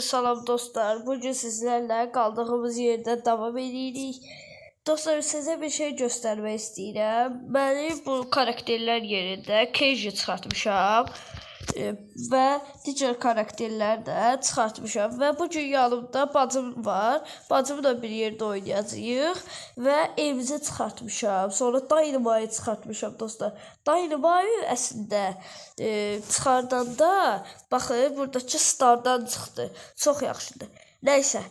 Salam dostlar, bugün sizlərlə qaldığımız yerdən davam edirik. Dostlar, sizə bir şey göstərmək istəyirəm. Mənim bu karakterlər yerində Keiji çıxartmışam və digər karakterlər də çıxartmışam və bugün yanımda bacım var. Bacımla bir yerdə oynayacağıq və evimizi çıxartmışam. Sonra Dynamite'ı çıxartmışam dostlar. Dynamite əslində çıxardanda baxın, buradakı stardan çıxdı. Çox yaxşıdır. Nəysə,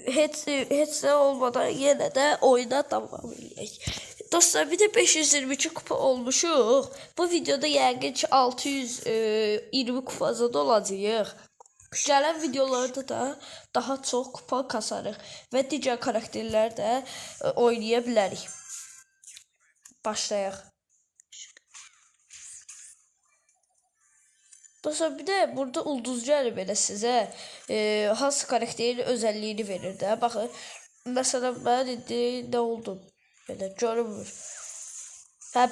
heç nə olmadan yenə də oyuna davam edək. Dostlar, bir də 522 kupa olmuşuq. Bu videoda yəqin ki 620 kupazada olacağıq. Gələn videolarda da daha çox kupa kasarıq və digər karakterlər də oynaya bilərik. Başlayaq. Dostlar, bir də burada ulduz gəlib elə sizə hansı karakterin özəlliyini verir də. Baxın, məsələn mən indi nə oldum? Belə görünmür. Hə,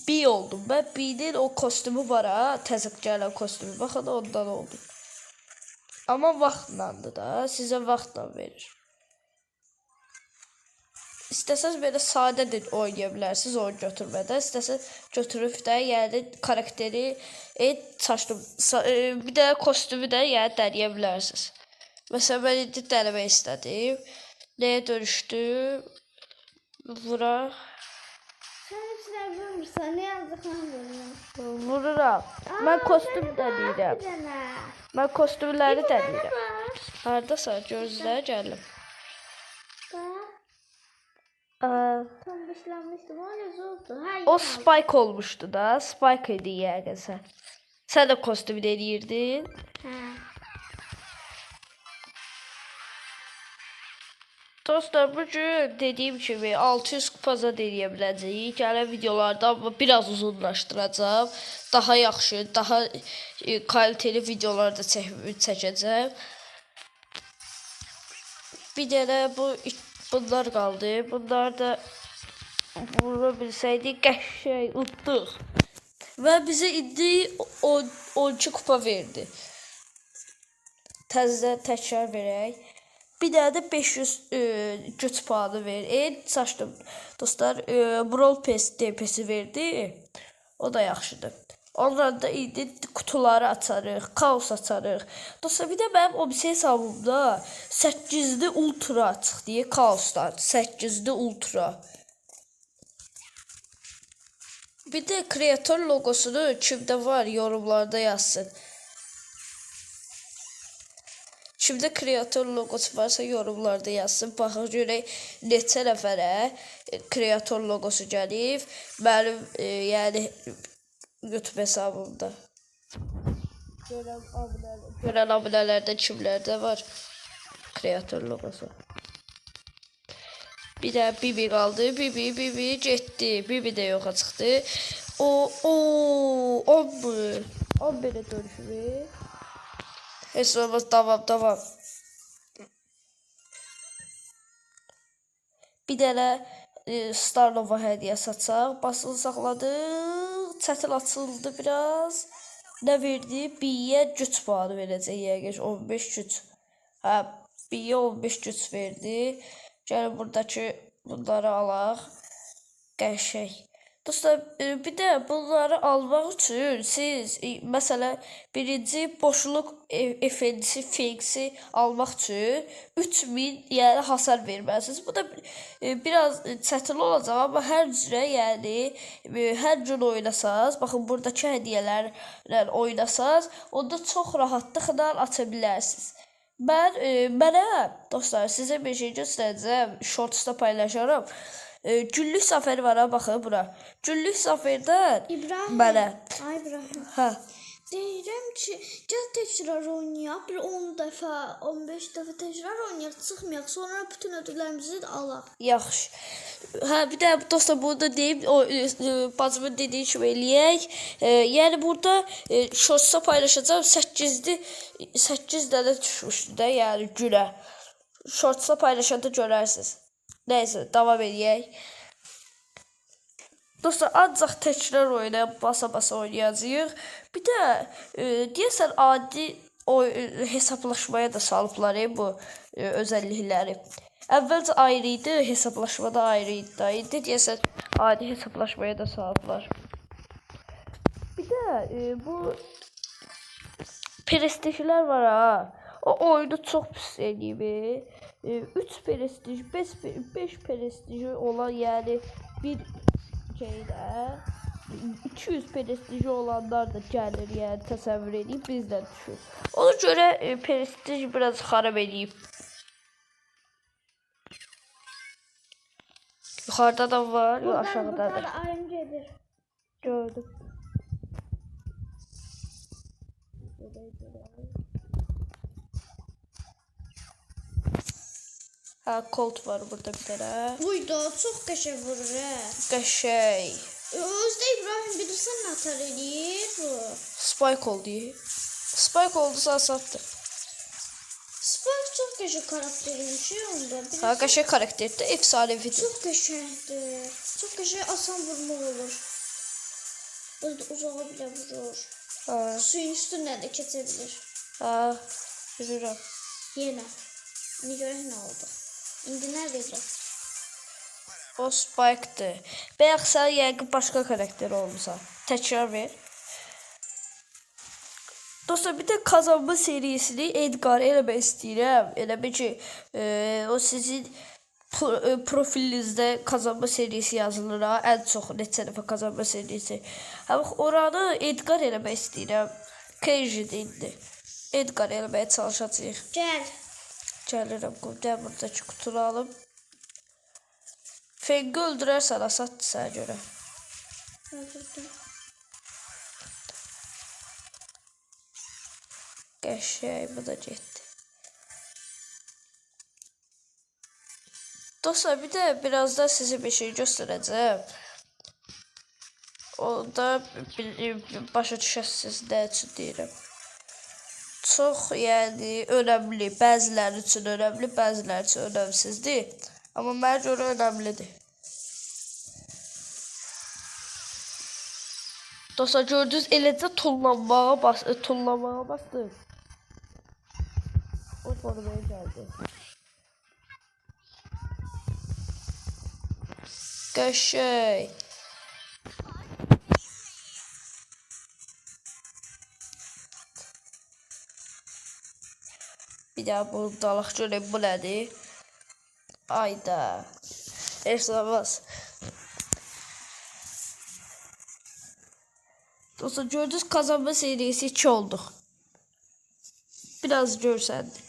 B oldum. Mən B'nin o kostümü var ha, təzə gələn kostümü. Baxın, ondan oldum. Amma vaxtlandı da, sizə vaxtla verir. İstəsəz belə sadə də oynaya bilərsiniz oyun götürmədən. İstəsəz götürüb də, yəni karakteri çaşdım. Bir də kostümü də yəni dəniyə bilərsiniz. Məsələn, mən indi denemək istədim. Nəyə dönüşdüm? Vura. Sen hepsine vurmuşsan ne yazdıklarını Vururam. Mən kostüm denəyirəm. Mən kostümləri denəyirəm. Haradasan? Gözlər gəlim. Tombişlenmiştim o ne oldu? O Spike olmuşdu da. Spike idi yəqin sən. Sən də kostüm deneyirdin. Dostlar, bugün dediyim kimi 600 kupaza deneyə biləcəyik. Gələn videolarda biraz uzunlaşdıracağım. Daha yaxşı, daha kaliteli videolar da çəkəcəm. Bir dənə bunlar qaldı. Bunlar da vura bilsəydik qəşəng utduq. Və bizə indi 12 kupa verdi. Təzədən təkrar verək. Bir dənə də 500 güc puanı verir. Saçdım dostlar, Brawl Pass DP'si verdi. O da yaxşıdır. Ondan da indi kutuları açarıq, kaos açarıq. Dostlar, bir də mənim OBS hesabımda 8'li ultra çıxdı kaosdan. 8'li ultra. Bir də kreator logosunu kimdə var yorumlarda yazsın. Şimdi kreator logosu varsa yorumlarda yazsın. Baxın görək neçə nəfərə kreator logosu gəlib. Mənim yəni YouTube hesabımda. Görən abunələrdə kimlərdə var kreator logosu. Bir də Bibi qaldı. Bibi getdi. Bibi də yoxa çıxdı. O 11'e dönüşü. Heç olmaz, davam. Bir dənə Star Nova hədiyyə saçaq. Basılı saxladıq. Çətil açıldı biraz. Nə verdi? B'yə güc puanı verəcək yəqin 15 güc. Hə, B'yə 15 güc verdi. Gəlin buradakı bunları alaq. Qəşəng. Dostlar, bir də bunları almaq üçün siz məsələn birinci boşluq effektisi fiksi almaq üçün 3000 yəni hasar verməlisiniz. Bu da biraz çətin olacaq, amma hər cürə yəni hər gün oynasanız, baxın buradakı hədiyyələrlə oynasanız, onda çox rahatlıqla aça bilərsiniz. Mənə dostlar sizə bir şey göstərəcəm, shortsda paylaşaram. Güllük zaferi var ha, baxın bura. Güllük zaferdən mənə. Ay İbrahim. Hə. Deyirəm ki, gəl təkrar oynayaq. Bir 10 dəfə, 15 dəfə təkrar oynayaq, çıxmayaq. Sonra bütün ödüllərimizi də alaq. Yaxşı. Hə, bir də dostlar bunu da deyim, bacımın dediyi kimi eləyək. Yəni burada shortsda paylaşacağım. 8 dənə düşmüşdü də, yəni günə. Shortsda paylaşanda görərsiniz. Nəysə, davam edək. Dostlar, ancaq təkrar oynayıb basa oynayacağıq. Bir də deyəsən adi o hesablaşmaya da salıblar bu özəllikləri. Əvvəlcə ayrı idi, hesablaşmada ayrı idi. İndi deyəsən adi hesablaşmaya da salıblar. Bir də bu prestijlər var ha. O oyunu çox pis eləyib. 3 prestij, 5 prestiji olan, yəni bir şeydə 200 prestiji olanlar da gəlir, yəni təsəvvür edib bizdən düşür. Ona görə prestij biraz xarab eləyib. Yuxarıda da var, yox aşağıda da. Burada ayın gedir. Gördüm. Ha, Colt var burada bir tane. Buydu, çox qəşəng vurur hə. Qəşəng. Özdə İbrahim bilirsən nə atar eləyir bu? Spike oldu. Spike oldusa satdı. Spike çox qəşəng karakteriymiş onda. Ha, qəşəng karakterdir, efsanevidir. Çox qəşəngdir. Çox qəşəng asan vurmaq olur. Burada uzağa bile vurur. Ha, Suyun üstündən də keçə bilir. ha, bilirəm. Yenə. İndi görək nə oldu. İndi nədir? O Spike'dır. Bəyək sən yəqin başqa karakter olmusan. Təkrar ver. Dostlar, bir də kazanma serisini Edgar eləmək istəyirəm. Elə bil ki, o sizin profilinizdə kazanma serisi yazılır ha. Ən çox neçə dəfə kazanma serisi. Amma oranı Edgar eləmək istəyirəm. Cage indi. Edgar eləməyə çalışacağıq. Gəl. Gəlirəm, qoyacağım buradakı qutunu alım. Fengi öldürərsən, asatdır sənə görə. Öldürdüm. Qəşəng, bu da getdi. Dostlar, bir də birazdan sizə bir şey göstərəcəm. Onda başa düşəsiniz nə üçün deyirəm. Çox, yəni, önəmli. Bəziləri üçün önəmli, bəziləri üçün önəmsizdir. Amma mənə görə önəmlidir. Dostlar, gördünüz, eləcə tullanmağa bastım. O qorumaya gəldi. Qəşəng. Bir daha bunu dalaq görək, bu nədir? Ayda. Efsanəvaz. Dostlar, gördünüz, kazanma serisi 2 olduq. Biraz görsəndir.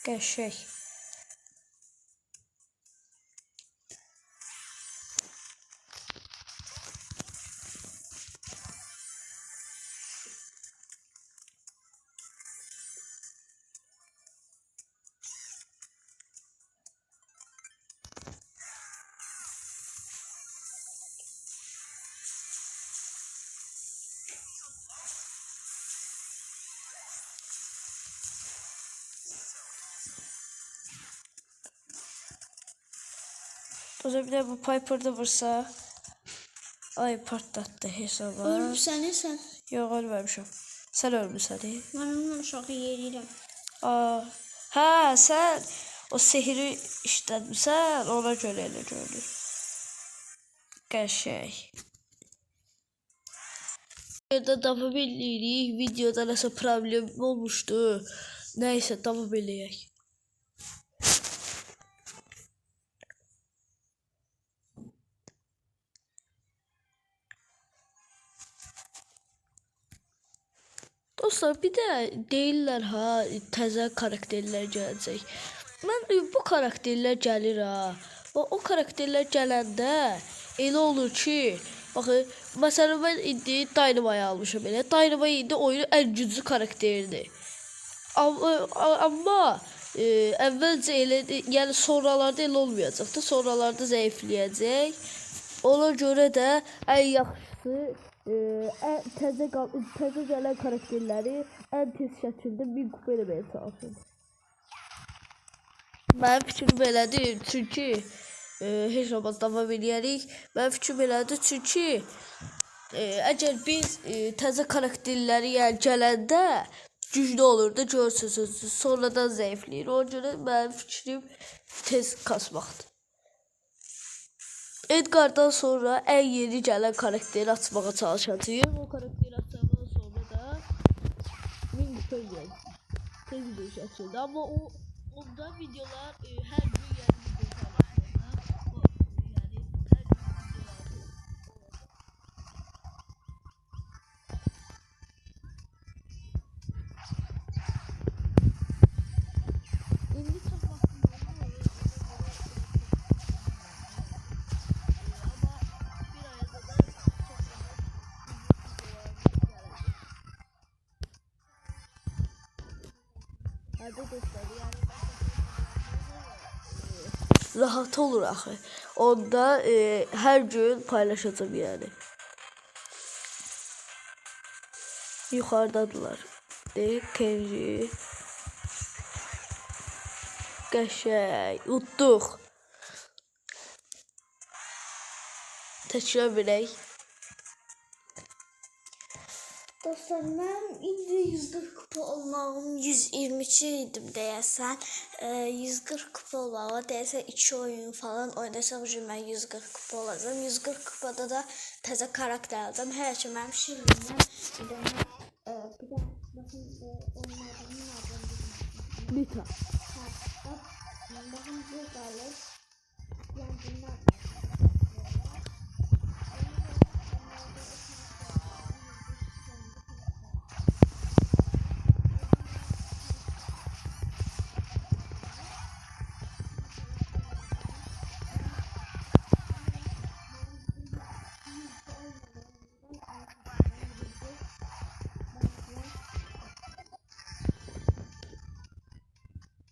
Qəşəng. O zaman bir de bu Piper'da vursa. Ay, partlattı hesabı. Ölmüsən sən. Yox, ölməmişəm. Sən ölmüsən. Mən onunla uşağı yeriyirəm. Aa, hə, sən o sehri işlətmisən, ona görə elə görünür. Qəşəng. Yerdə davam eləyirik. Videoda nəsə problem olmuşdu. Nəysə, davam eləyək. Dostlar, bir də deyirlər ha, təzə karakterlər gələcək. Mən bu karakterlər gəlir ha. O karakterlər gələndə elə olur ki, baxın, məsələn mən indi Dynamite almışam elə. Dynamite indi oyunun ən güclü karakteridir. Amma əvvəlcə elə, yəni sonralarda elə olmayacaqdı. Sonralarda zəifləyəcək. Ona görə də ən yaxşısı təzə gələn karakterləri ən tez şəkildə 1000 kupa eləməyə çalışın. Mənim fikrim belədir, çünki heç olmaz davam edərik. Mənim fikrim belədir, çünki əgər biz təzə karakterləri yəni gələndə güclü olur da görürsünüz, sonradan zəifləyir. Ona görə mənim fikrim tez kasmaqdır. Edgar'dan sonra ən yeni gələn karakteri açmağa çalışacağım. O karakteri açandan sonra da 1000 kupa gəlsin. Tez bir şəkildə. Amma onda videolar hər gün yeni video rahat olur axı. Onda hər gün paylaşacağım yəni. Yuxarıdadılar. Kenji. Qəşəng. Utduq. Təkrar verək. Dostlar, mən indi 140 kupa olmağım 122 idim deyəsən. 140 kupa olmağa deyəsən 2 oyun falan oynasaq mən 140 kupa olacağım. 140 kupada da təzə karakter alacağım. Hər şey mənim şirinimdən bir də baxın onların adını Lita. baxın bu qalır. Yəni bunlar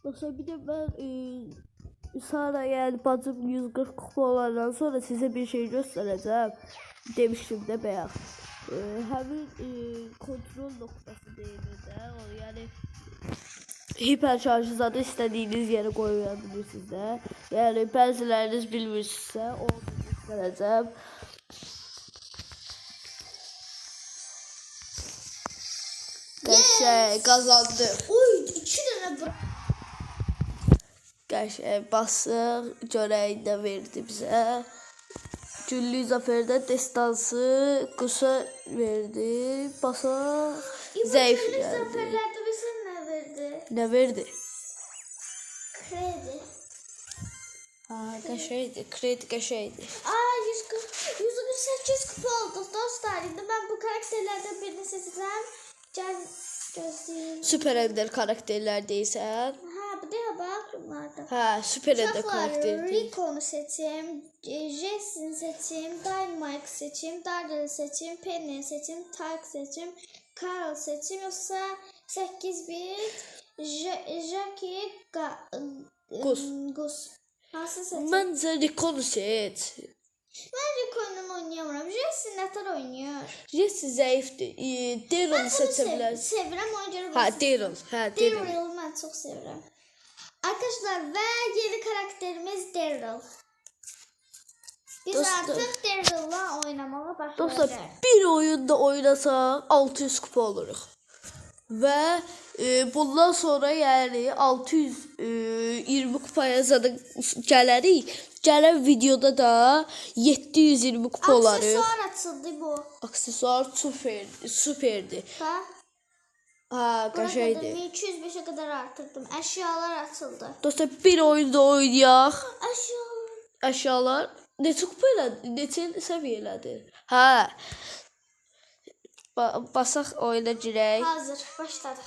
Dostlar bir de ben sonra yani bacım 140 kupa olandan sonra size bir şey göstereceğim. Demiştim de beyaz. Hemen kontrol noktası değerinde o yani hiper şarjı da istediğiniz yere koyabilirsiniz de. Yani benzileriniz bilmişse onu göstereceğim. Yes! Kazandım. Oy, 2 dənə bırak. Gerçekten basır görevini verdi bize. Güllü Zafer'de destansı kuşa verdi. Basa zayıf Güllü geldi. Zafer'lerde bize ne verdi? Ne verdi? Kredi. Ha, kaşeydi. Kredi kaşeydi. 148 kupa olduk dostlar. Şimdi ben bu karakterlerden birini seçeceğim. Gözleyeyim. Süper Ender karakterlerdeysen. Ha, bu da bak bunlarda. Ha, Süper Ender karakteri. Rico'nu seçeyim, Jesse'ni seçeyim, Dynamite seçeyim, Daryl seçeyim, Penny seçeyim, Tark seçeyim, Carl seçeyim, yoksa 8 bit Jackie Gus. Nasıl seçeyim? Bence Rico'nu seç. Ben Rico'nun oynayamıyorum. Jesse neler oynuyor? Jesse zayıftı. Daryl'ı seçebilirsin. Sevirəm ona görə. Ha, Daryl. Daryl'ı ben çok sevirəm. Arkadaşlar ve yeni karakterimiz Daryl. Biz artık Daryl'la oynamaya başlayacağız. Dostlar bir oyunda oynasa 600 kupa oluruz. Ve bundan sonra yani 620 kupaya zaten gələrik. Gələn videoda da 720 kupa olarıq. Aksesuar açıldı bu. Aksesuar süperdi. Ha, qəşəngdir. 205'e kadar arttırdım. Eşyalar açıldı. Dostlar bir oyunda oynayaq. Eşyalar. Əşyalar neçə kupa elədi? Neçə səviyyə elədi? Hə. Basaq oyuna girək. Hazır. Başladık.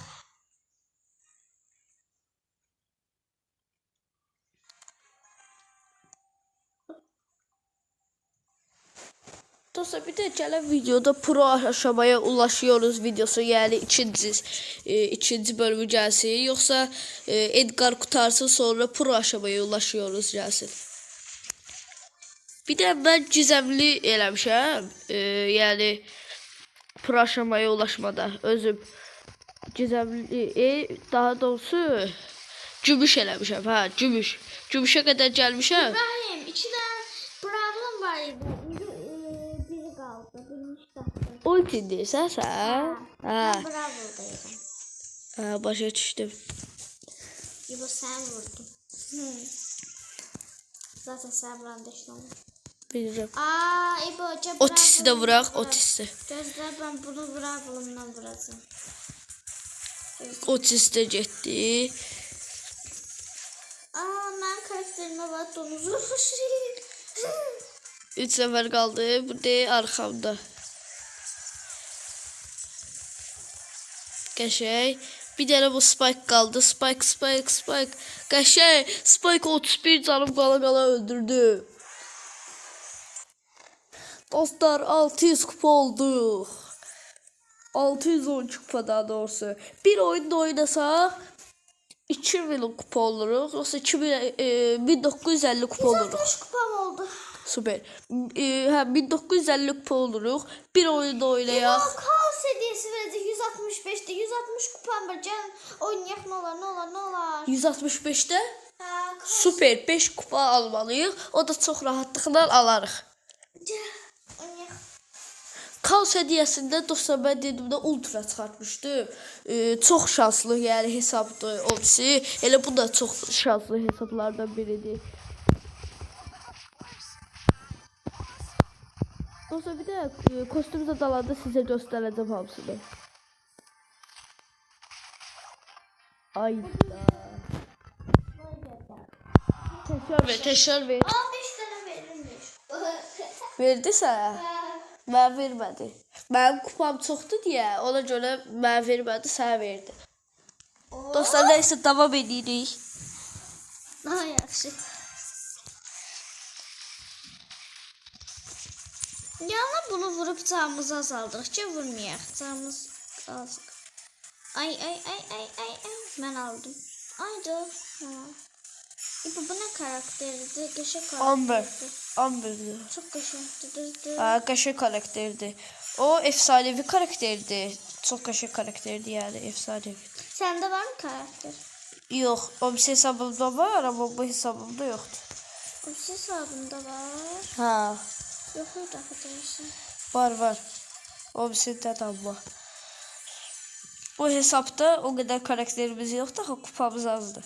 Dostlar bir de gələn videoda pro aşamaya ulaşıyoruz videosu, yani ikinci bölümü gəlsin, yoksa Edgar qutarsın sonra pro aşamaya ulaşıyoruz gəlsin. Bir de ben gizemli eləmişəm, yani pro aşamaya ulaşmada özüm gizemli daha doğrusu cübüş eləmişəm. Ha, cübüş. Cübüşə qədər gəlmişəm. İbrahim, iki tane problem var idi. Biri kaldı. Birinci dakika. Ulti deyirsən sən? Ha. Ben Bravo'daydım. Ha, başa düşdüm. İbo sen vurdun. Zaten sen brandeşin olur. Bilirəm. İbo hoca Otisti də vuraq, otisti. Gözler ben bunu Bravo'mdan vuracağım. Otis də getdi. Ben karakterime bak donuzu vuruşayım. 3 nəfər qaldı. Bu da arxamda. Qəşəng. Bir dənə bu Spike qaldı. Spike. Qəşəng. Spike 31 canım qala öldürdü. Dostlar 600 kupa olduq. 610 kupa daha doğrusu. Bir oyunda oynasaq 2000 kupa oluruq. Yoksa 1950 kupa oluruq. 160 kupam oldu. Süper. Hə 1950 kupa oluruq. Bir oyunda oynayaq. Kaos hediyesi verdi 165'te 160 kupam var. Can oynayaq ne olar. 165'te Kaos. süper 5 kupa almalıyıq. O da çox rahatlıqla alarıq. Oynayaq. Kaos hediyəsində dostlar mən dedimdə ultra çıxartmışdım. Çox şanslı yəni hesabdır opsi. Elə bu da çox şanslı hesablardan biridir. Dostlar bir də kostümüzə dalanda sizə göstərəcəm hamısını. Ayda. Təkrar ver. 15 tane verilmiş. Verdi sənə? Mən vermədi. Mənim kupam çoxdur deyə, ona görə mən vermədi, sənə verdi. Dostlar, neysə davam edirik. Daha yaxşı. Yana bunu vurup canımızı azaldıq ki, vurmayaq. Canımız az. Ay. Mən aldım. Ayda. Bu ne karakterdi? Qəşəng karakterdi. Amber'di. Çok qəşəngdir. Ha, qəşəng karakterdi. O efsanevi karakterdi. Çox qəşəng karakterdi yani efsanevi. Sende var mı karakter? Yox, o bir hesabımda var ama bu hesabımda yoxdur. O hesabında var. Ha, Yok arkadaşlar. var. O bir de var. Bu hesapta o kadar karakterimiz yoktu, ama kupamız azdı.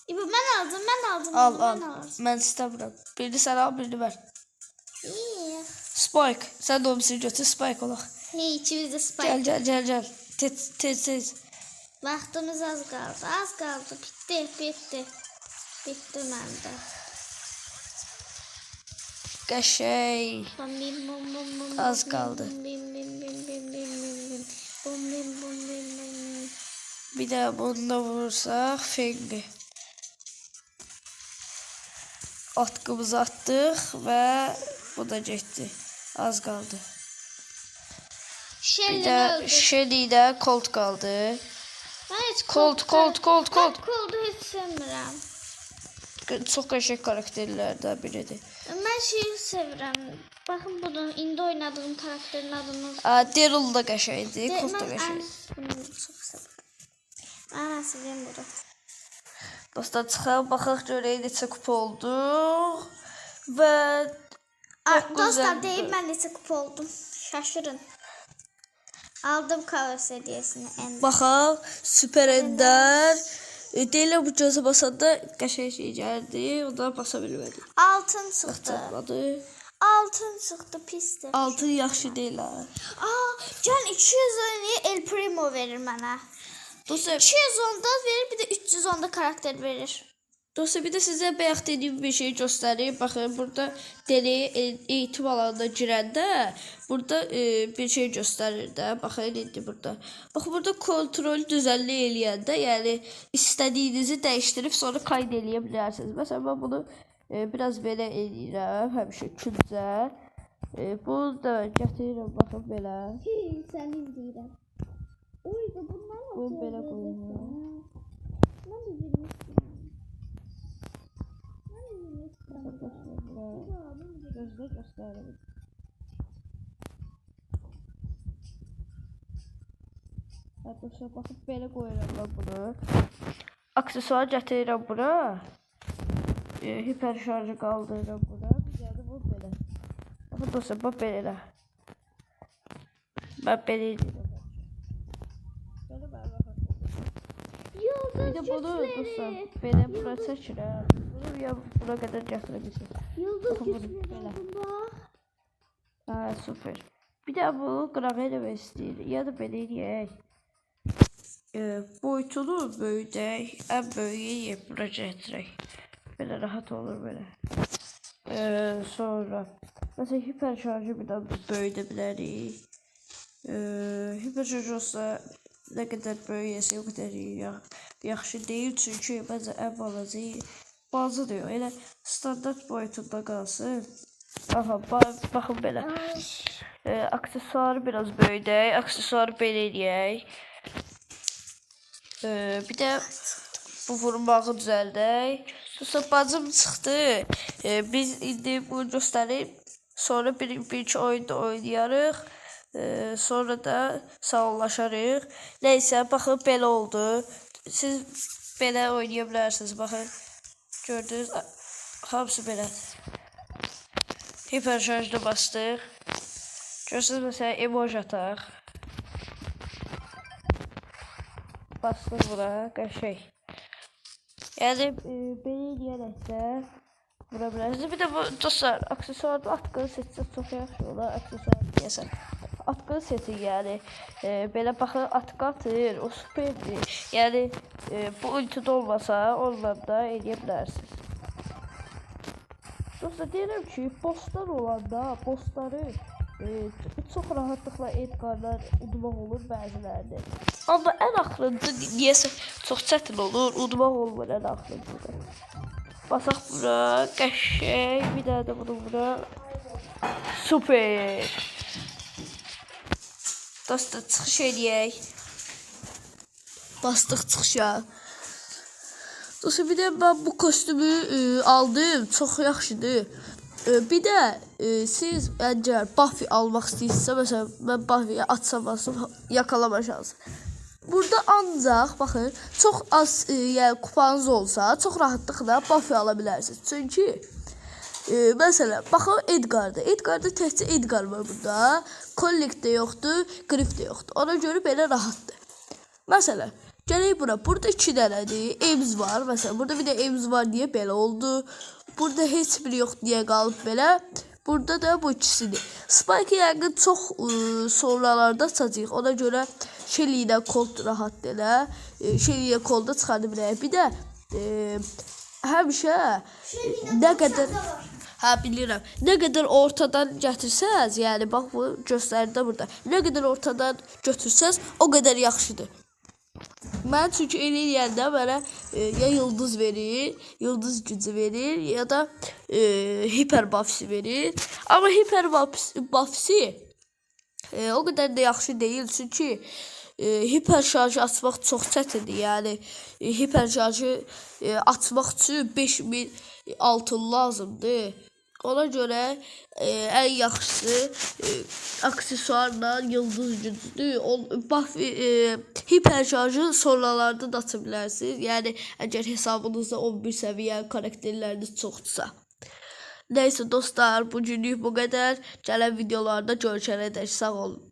Ben aldım. Al. Ben aldım. Ben istemiyorum. Birini sen al, birini ver. İyi. Spike. Sen de o bir götür, Spike olaq. Hey, içimizde Spike. Gel. Tez. Vaxtımız az qaldı. Bitti məndə. Qəşəng. Az qaldı. Bir de bunu vurursak Fengi. Atkımızı attık ve bu da getdi. Az kaldı. Bir de Shelly de Colt kaldı. Colt. Colt'u heç sevmirəm. Çox qəşəng karakterlərdən biridir. Mən şeyi sevirəm. Baxın bunu indi oynadığım karakterin adını. Daryl da qəşəngdir, Colt da qəşəng. Bunu çox sevirəm. Mən sevirəm bunu. Dostlar çıxaq, baxaq görək neçə kupa olduq. Və Dostlar deyib mən neçə kupa oldum. Şaşırın. Aldım Kaos hediyesini. Baxaq, Süper Ender. Deyirlər bu gözə basanda qəşəng şey gəldi. Ondan basa bilmədik. Altın çıxdı. Altın çıxdı, pisdir. Altın yaxşı deyil ha. Can 200 oynayı El Primo verir mənə. Dostlar, 210 da verir, bir de 310 da karakter verir. Dostlar, bir de sizə bayaq dediyim bir şey göstəreyim. Baxın, burada deney eğitim alanına girəndə burada bir şey göstərir də. Baxın, indi burada. Bax, burada kontrol düzənli eləyəndə, yəni istədiyinizi dəyişdirib sonra qayd eləyə bilərsiniz. Məsələn, mən bunu biraz belə eləyirəm, həmişə küncə. Bunu da gətirirəm, baxın belə. Səni izləyirəm. Uydu, bunlar Bunu belə qoyuram. Mən izləyirəm. Gözlə göstərim. Dostlar, baxın, belə qoyuram mən bunu. Aksesuar gətirirəm bura. Hiper şarjı qaldırıram bura. Bir də bu belə. Baxın dostlar, bax belə. Mən belə edirəm. Belə mən baxın. Bir də bunu dostlar, belə bura çəkirəm. Bunu ya bura qədər gətirə bilirsiniz. Yıldız Baxın, bunu gücləri belə. bunda. Ha, süper. Bir də bu qırağa eləmək istəyir. Ya da belə eləyək. Boyutunu böyüdək. Ən böyüyü bura gətirək. Belə rahat olur belə. Sonra məsələn hiper şarjı bir də böyüdə bilərik. Hiper şarj olsa nə qədər böyüyəsə o qədər yaxşı deyil. Çünki bəzən ən balaca da yox. Elə standart boyutunda qalsın. Aha, baxın belə. Aksesuarı biraz böyüdək. Aksesuarı belə eləyək. Bir də bu vurmağı düzəldək. Sonra bacım çıxdı. Biz indi bunu göstərib. Sonra bir-iki oyunda oynayarıq. Sonra da sağollaşarıq. Neysə, baxın belə oldu. Siz belə oynaya bilərsiniz. Baxın. Gördünüz. Hamısı belədir. Hiper şarjda bastıq. Görürsünüz, məsələn, emoji ataq. Bastıq bura, qəşəng. Yəni, belə eləyərək də vura bilərsiniz. Bir də bu, dostlar, aksesuarda atqını seçsək çox yaxşı olar. Aksesuar deyəsən. Atqını seçin, yəni. Belə baxın, atqı atır, o süperdir. Yəni, bu ultida olmasa, onunla da eləyə bilərsiniz. Dostlar, deyirəm ki, bosslar olanda, bossları çox rahatlıqla Edgarlar udmaq olur bəzilərdə. Amma ən axırında niyəsə çox çətin olur, udmaq olmur ən axırında. Basaq bura, qəşəng, bir dənə də bunu bura. Super. Dostlar, çıxış eləyək. Bastıq çıxışa. Dostlar, bir də mən bu kostümü aldım, çox yaxşıdır. Bir də siz əgər Buffy almaq istəyirsinizsə, məsələn, mən Buffy'yə atsam yakalama şansı. Burada ancaq, baxın, çox az yəni, kupanız olsa, çox rahatlıqla Buffy ala bilərsiniz. Çünki, məsələn, baxın Edgar'da. Edgar'da təkcə Edgar var burada. Collect də yoxdur, Griff də yoxdur. Ona görə belə rahatdır. Məsələn, gələk bura. Burada 2 dənədir. Ems var. Məsələn, burada bir də Ems var deyə belə oldu. Burada heç biri yox deyə qalıb belə. Burada da bu ikisidir. Spike yəqin çox sonralarda açacaq. Ona görə Shelly ilə Colt rahat elə. Shelly ilə Colt'da çıxardı bilək. Bir də həmişə nə qədər bilirəm. Nə qədər ortadan gətirsəz, yəni bax bu göstəridə burada. Nə qədər ortadan götürsəz, o qədər yaxşıdır. Mən çünki elə eləyəndə mənə ya yıldız verir, yıldız gücü verir, ya da hiper buffsi verir. Amma hiper buffsi o qədər də yaxşı deyil, çünki hiper şarjı açmaq çox çətindir. Yəni hiper şarjı açmaq üçün 5000 altın lazımdır. Ona görə ən yaxşısı aksesuarla yıldız gücüdür. Hiper şarjı sonralarda da aça bilərsiniz. Yəni əgər hesabınızda 11 səviyyə karakterləriniz çoxdursa. Neysə dostlar, bugünlük bu qədər. Gələn videolarda görüşənədək sağ olun.